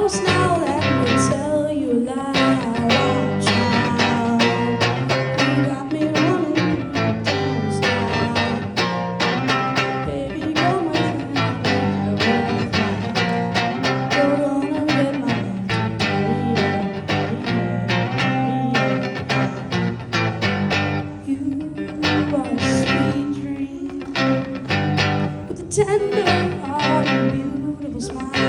promise now, let me tell you a lie, child. You got me running, don't stop. Baby, you're my friend, you're gonna get my you are a sweet dream with a tender heart and beautiful smile.